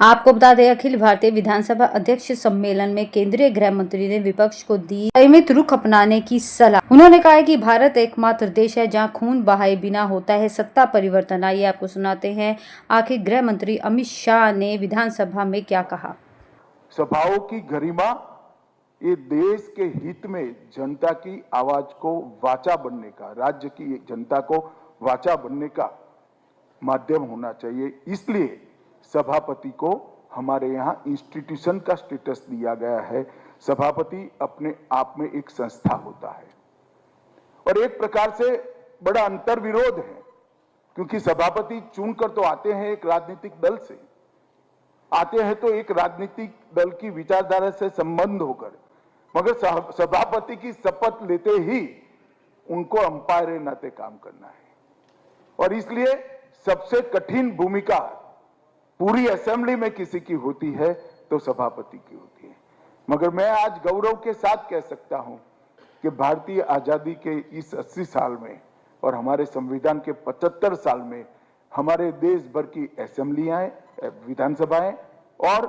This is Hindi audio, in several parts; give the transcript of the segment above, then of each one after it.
आपको बता दें, अखिल भारतीय विधानसभा अध्यक्ष सम्मेलन में केंद्रीय गृह मंत्री ने विपक्ष को दी संयमित रुख अपनाने की सलाह। उन्होंने कहा कि भारत एकमात्र देश है जहां खून बहाए बिना होता है सत्ता परिवर्तन। आइए आपको सुनाते हैं आखिर गृह मंत्री अमित शाह ने विधानसभा में क्या कहा। सभाओं की गरिमा ये देश के हित में जनता की आवाज को वाचा बनने का, राज्य की जनता को वाचा बनने का माध्यम होना चाहिए। इसलिए सभापति को हमारे यहाँ इंस्टीट्यूशन का स्टेटस दिया गया है। सभापति अपने आप में एक संस्था होता है और एक प्रकार से बड़ा अंतर्विरोध है, क्योंकि सभापति चुनकर तो आते हैं एक राजनीतिक दल से, आते हैं तो एक राजनीतिक दल की विचारधारा से संबंध होकर, मगर सभापति की शपथ लेते ही उनको अंपायर नाते काम करना है। और इसलिए सबसे कठिन भूमिका पूरी असेंबली में किसी की होती है तो सभापति की होती है। मगर मैं आज गौरव के साथ कह सकता हूं कि भारतीय आजादी के इस 80 साल में और हमारे संविधान के 75 साल में हमारे देश भर की असेंबलियां, विधानसभाएं और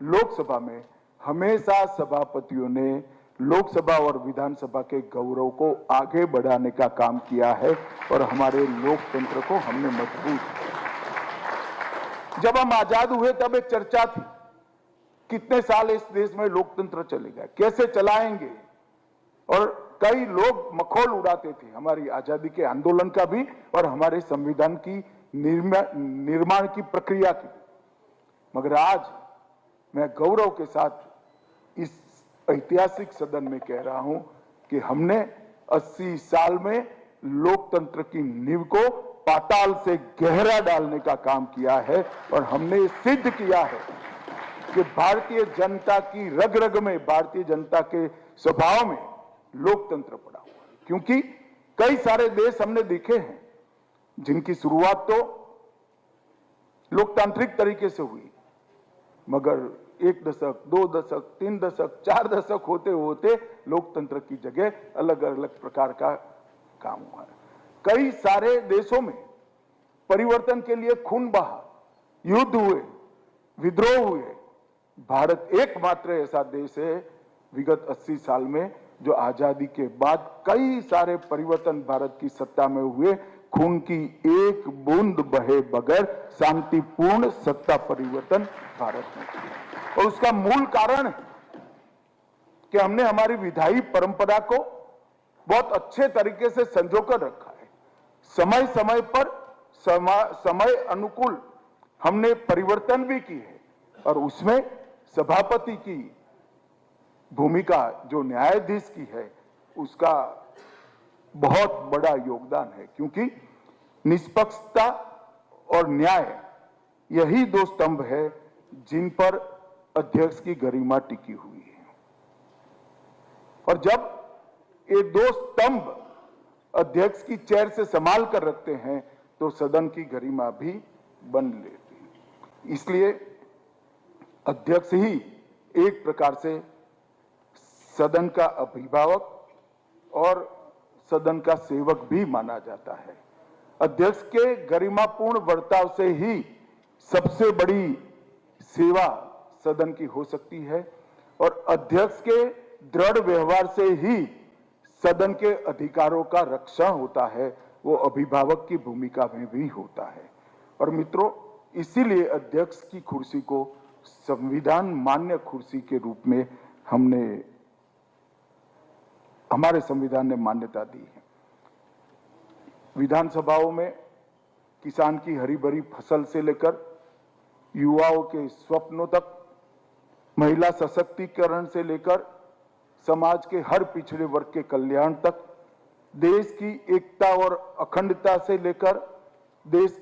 लोकसभा में हमेशा सभापतियों ने लोकसभा और विधानसभा के गौरव को आगे बढ़ाने का काम किया है और हमारे लोकतंत्र को हमने मजबूत। जब हम आजाद हुए तब एक चर्चा थी, कितने साल इस देश में लोकतंत्र चलेगा, कैसे चलाएंगे, और कई लोग मखौल उड़ाते थे हमारी आजादी के आंदोलन का भी और हमारे संविधान की निर्माण की प्रक्रिया की। मगर आज मैं गौरव के साथ इस ऐतिहासिक सदन में कह रहा हूं कि हमने 80 साल में लोकतंत्र की नींव को पाताल से गहरा डालने का काम किया है और हमने सिद्ध किया है कि भारतीय जनता की रग रग में, भारतीय जनता के स्वभाव में लोकतंत्र पड़ा हुआ है। क्योंकि कई सारे देश हमने देखे हैं जिनकी शुरुआत तो लोकतांत्रिक तरीके से हुई, मगर 1 दशक, 2 दशक, 3 दशक, 4 दशक होते होते लोकतंत्र की जगह अलग अलग प्रकार का काम हुआ है। कई सारे देशों में परिवर्तन के लिए खून बहा, युद्ध हुए, विद्रोह हुए। भारत एकमात्र ऐसा देश है विगत 80 साल में जो आजादी के बाद कई सारे परिवर्तन भारत की सत्ता में हुए, खून की एक बूंद बहे बगैर शांतिपूर्ण सत्ता परिवर्तन भारत में किया। और उसका मूल कारण है कि हमने हमारी विधायी परंपरा को बहुत अच्छे तरीके से संजोकर रखा है। समय समय पर समय अनुकूल हमने परिवर्तन भी की है और उसमें सभापति की भूमिका जो न्यायाधीश की है उसका बहुत बड़ा योगदान है, क्योंकि निष्पक्षता और न्याय यही 2 स्तंभ है जिन पर अध्यक्ष की गरिमा टिकी हुई है। और जब ये 2 स्तंभ अध्यक्ष की चेयर से संभाल कर रखते हैं तो सदन की गरिमा भी बन लेती है। इसलिए अध्यक्ष ही एक प्रकार से सदन का अभिभावक और सदन का सेवक भी माना जाता है। अध्यक्ष के गरिमापूर्ण बर्ताव से ही सबसे बड़ी सेवा सदन की हो सकती है और अध्यक्ष के दृढ़ व्यवहार से ही सदन के अधिकारों का रक्षण होता है, वो अभिभावक की भूमिका में भी होता है। और मित्रों, इसीलिए अध्यक्ष की कुर्सी को संविधान मान्य कुर्सी के रूप में हमारे संविधान ने मान्यता दी है। विधानसभाओं में किसान की हरी भरी फसल से लेकर युवाओं के स्वप्नों तक, महिला सशक्तिकरण से लेकर समाज के हर पिछड़े वर्ग के कल्याण तक, देश की एकता और अखंडता से लेकर देश